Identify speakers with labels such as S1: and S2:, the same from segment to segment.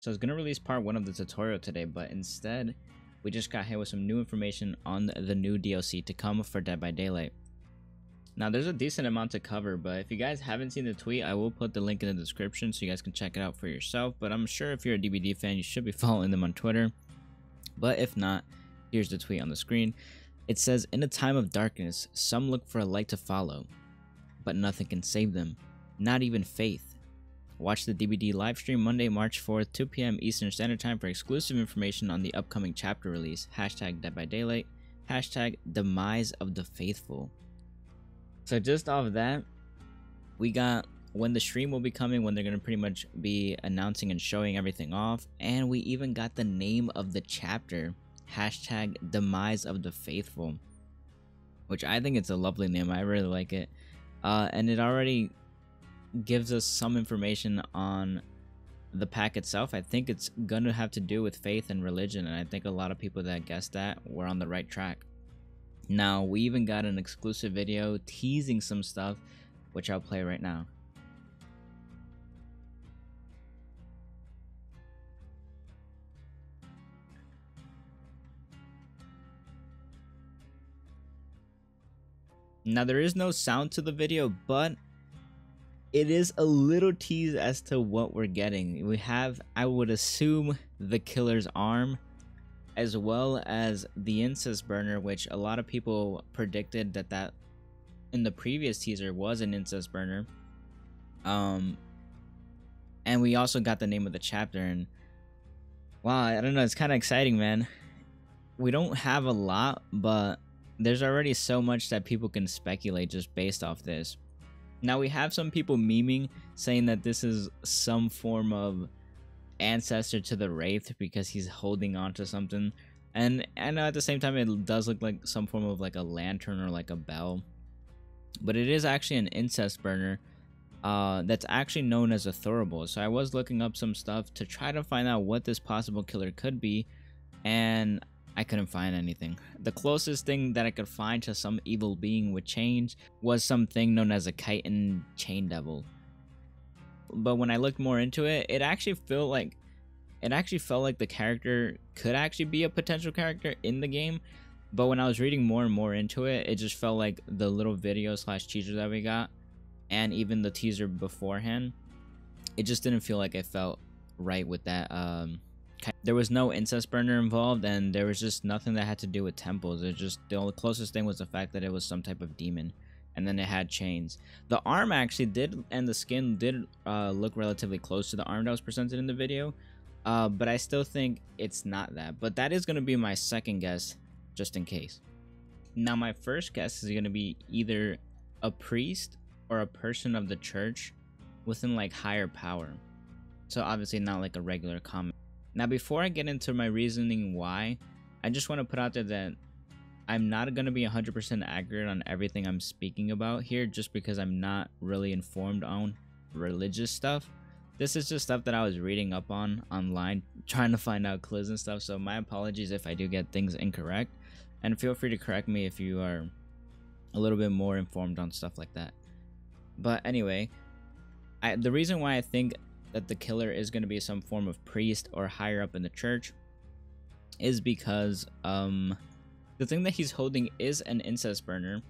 S1: So I was going to release part 1 of the tutorial today, but instead we just got hit with some new information on the new DLC to come for Dead by Daylight. Now there's a decent amount to cover, but if you guys haven't seen the tweet, I will put the link in the description so you guys can check it out for yourself. But I'm sure if you're a DBD fan, you should be following them on Twitter. But if not, here's the tweet on the screen. It says, "In a time of darkness, some look for a light to follow, but nothing can save them, not even faith. Watch the DBD livestream Monday, March 4th, 2 p.m. Eastern Standard Time for exclusive information on the upcoming chapter release. Hashtag Dead by Daylight. Hashtag Demise of the Faithful." So just off of that, we got when the stream will be coming, when they're going to pretty much be announcing and showing everything off. And we even got the name of the chapter. Hashtag Demise of the Faithful. Which I think it's a lovely name. I really like it. And it already gives us some information on the pack itself. I think it's going to have to do with faith and religion. And I think a lot of people that guessed that were on the right track. Now, we even got an exclusive video teasing some stuff, which I'll play right now. Now, there is no sound to the video, but it is a little tease as to what we're getting. We have, I would assume, the killer's arm, as well as the incest burner, which a lot of people predicted that in the previous teaser was an incest burner. And we also got the name of the chapter, and wow, I don't know, it's kind of exciting, man. We don't have a lot, but there's already so much that people can speculate just based off this. Now, we have some people memeing saying that this is some form of ancestor to the Wraith because he's holding on to something, and I know at the same time it does look like some form of like a lantern or like a bell, but it is actually an incest burner that's actually known as a thurible. So I was looking up some stuff to try to find out what this possible killer could be, and I couldn't find anything. The closest thing that I could find to some evil being with chains was something known as a chitin chain devil. But when I looked more into it, it actually felt like the character could actually be a potential character in the game. But when I was reading more and more into it, it just felt like the little video / teaser that we got, and even the teaser beforehand, it just didn't feel like it felt right with that. There was no incest burner involved, and there was just nothing that had to do with temples. It just, the only closest thing was the fact that it was some type of demon. And then it had chains. The arm actually did, and the skin did look relatively close to the arm that was presented in the video. But I still think it's not that. But that is going to be my second guess, just in case. Now, my first guess is going to be either a priest or a person of the church within like higher power. So obviously not like a regular common. Now, before I get into my reasoning why, I just want to put out there that I'm not going to be 100% accurate on everything I'm speaking about here, just because I'm not really informed on religious stuff. This is just stuff that I was reading up on online, trying to find out clues and stuff. So my apologies if I do get things incorrect, and feel free to correct me if you are a little bit more informed on stuff like that. But anyway, the reason why I think that the killer is going to be some form of priest or higher up in the church is because the thing that he's holding is an incest burner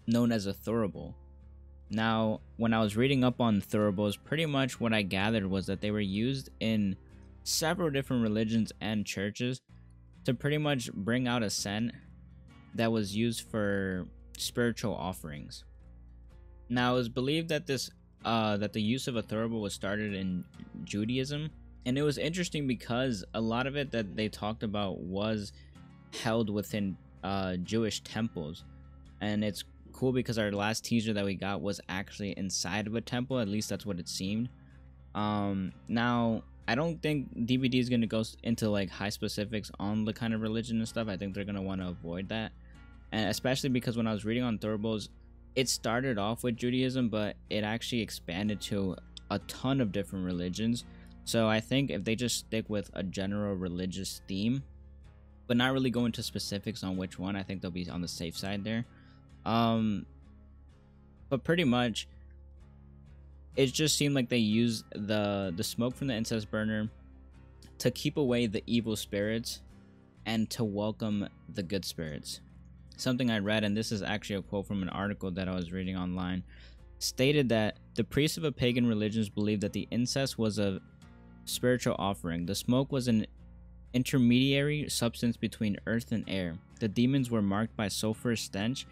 S1: known as a thurible. Now, when I was reading up on thuribles, pretty much what I gathered was that they were used in several different religions and churches to pretty much bring out a scent that was used for spiritual offerings. Now, it was believed that that the use of a thurible was started in Judaism, and it was interesting because a lot of it that they talked about was held within Jewish temples. And it's cool because our last teaser that we got was actually inside of a temple. At least that's what it seemed. Now, I don't think DBD is going to go into like high specifics on the kind of religion and stuff. I think they're going to want to avoid that, and especially because when I was reading on thuribles, it started off with Judaism, but it actually expanded to a ton of different religions. So I think if they just stick with a general religious theme, but not really go into specifics on which one, I think they'll be on the safe side there. But pretty much, it just seemed like they used the smoke from the incense burner to keep away the evil spirits and to welcome the good spirits. Something I read, and this is actually a quote from an article that I was reading online, stated that the priests of a pagan religions believed that the incense was a spiritual offering. The smoke was an intermediary substance between earth and air. The demons were marked by sulfurous stench,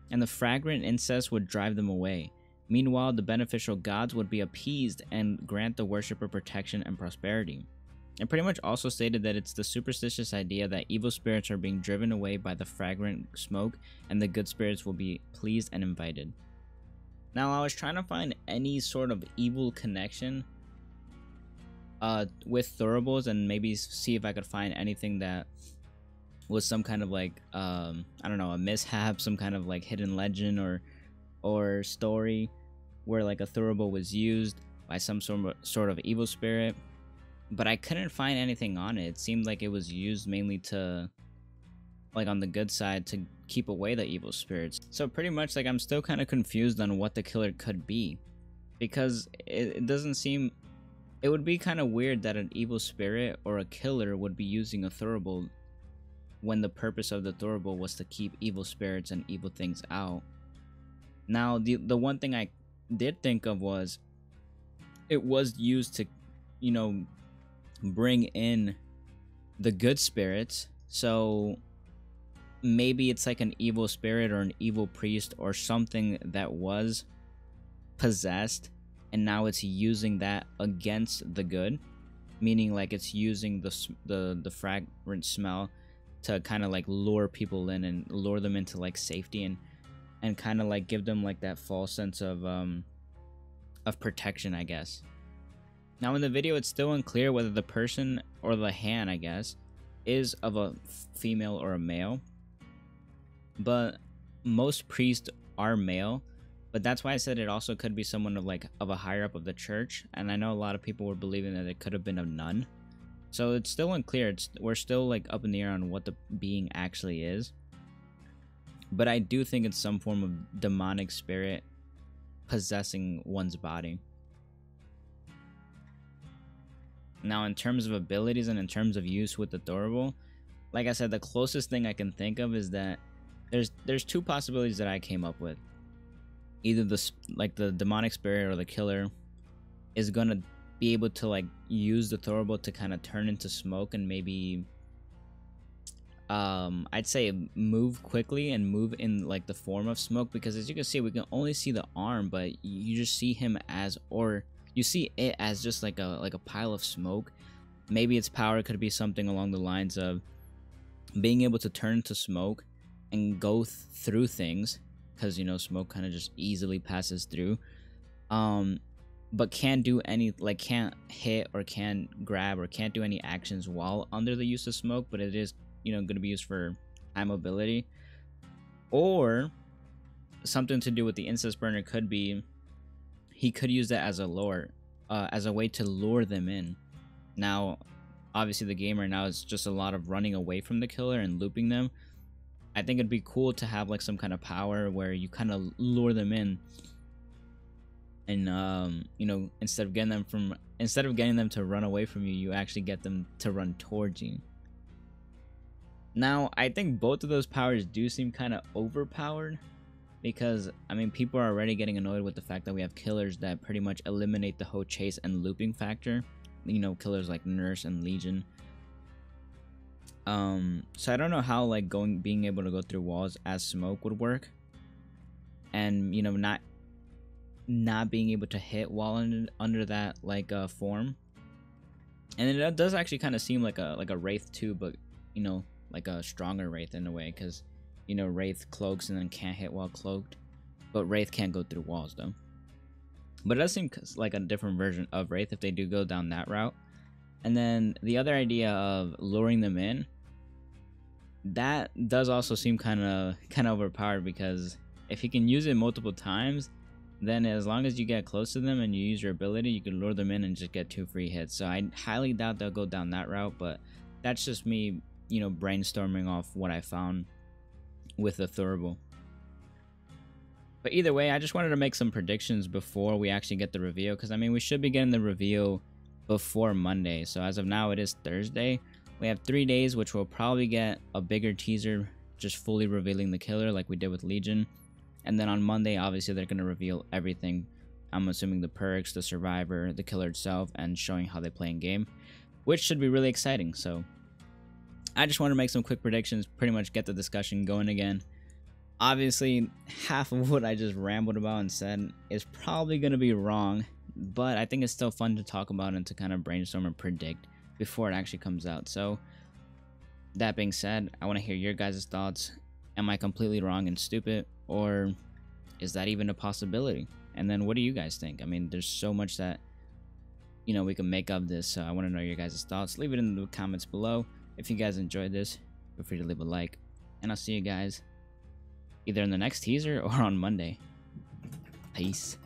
S1: and the fragrant incense would drive them away. Meanwhile, the beneficial gods would be appeased and grant the worshipper protection and prosperity. It pretty much also stated that it's the superstitious idea that evil spirits are being driven away by the fragrant smoke, and the good spirits will be pleased and invited. Now, I was trying to find any sort of evil connection with thuribles, and maybe see if I could find anything that was some kind of like I don't know, a mishap, some kind of like hidden legend or story where like a thurible was used by some sort of evil spirit, but I couldn't find anything on it. It seemed like it was used mainly to, like, on the good side, to keep away the evil spirits. So pretty much, like, I'm still kind of confused on what the killer could be, because it doesn't seem, it would be kind of weird that an evil spirit or a killer would be using a thurible when the purpose of the thurible was to keep evil spirits and evil things out. Now, the one thing I did think of was it was used to, you know, bring in the good spirits. So maybe it's like an evil spirit or an evil priest or something that was possessed, and now it's using that against the good, meaning like it's using the fragrant smell to kind of like lure people in and lure them into like safety, and kind of like give them like that false sense of protection, I guess. Now in the video, it's still unclear whether the person or the hand, I guess, is of a female or a male, but most priests are male. But that's why I said it also could be someone of a higher up of the church, and I know a lot of people were believing that it could have been a nun. So it's still unclear. We're still like up in the air on what the being actually is. But I do think it's some form of demonic spirit possessing one's body. Now, in terms of abilities and in terms of use with the thurible, like I said, the closest thing I can think of is that there's two possibilities that I came up with. Either the demonic spirit or the killer is gonna be able to like use the thurible to kind of turn into smoke and maybe I'd say move quickly and move in like the form of smoke, because as you can see, we can only see the arm, but you just see him as, or you see it as just like a pile of smoke. Maybe its power could be something along the lines of being able to turn to smoke and go through things, because you know smoke kind of just easily passes through, but can't do any, like can't hit or can't grab or can't do any actions while under the use of smoke, but it is, you know, going to be used for high mobility. Or something to do with the incense burner could be he could use that as a lure, as a way to lure them in. Now obviously the game right now is just a lot of running away from the killer and looping them. I think it'd be cool to have like some kind of power where you kind of lure them in, and you know, instead of getting them to run away from you, you actually get them to run towards you. Now, I think both of those powers do seem kind of overpowered, because I mean, people are already getting annoyed with the fact that we have killers that pretty much eliminate the whole chase and looping factor. You know, killers like Nurse and Legion. So I don't know how like being able to go through walls as smoke would work, and you know, not being able to hit while under that like form. And it does actually kind of seem like a Wraith too, but you know, like a stronger Wraith in a way, because you know, Wraith cloaks and then can't hit while cloaked, but Wraith can't go through walls though. But it does seem like a different version of Wraith if they do go down that route. And then the other idea of luring them in, that does also seem kind of overpowered, because if you can use it multiple times, then as long as you get close to them and you use your ability, you can lure them in and just get 2 free hits. So I highly doubt they'll go down that route, but that's just me, you know, brainstorming off what I found with the thurible. But either way, I just wanted to make some predictions before we actually get the reveal, because I mean, we should be getting the reveal before Monday. So as of now, it is Thursday. We have 3 days, which will probably get a bigger teaser, just fully revealing the killer like we did with Legion. And then on Monday, obviously, they're going to reveal everything. I'm assuming the perks, the survivor, the killer itself, and showing how they play in game, which should be really exciting. So I just want to make some quick predictions, pretty much get the discussion going again. Obviously, half of what I just rambled about and said is probably going to be wrong, but I think it's still fun to talk about and to kind of brainstorm and predict before it actually comes out. So that being said, I want to hear your guys' thoughts. Am I completely wrong and stupid, or is that even a possibility? And then what do you guys think? I mean, there's so much that, you know, we can make of this, so I want to know your guys' thoughts. Leave it in the comments below. If you guys enjoyed this, feel free to leave a like, and I'll see you guys either in the next teaser or on Monday. Peace.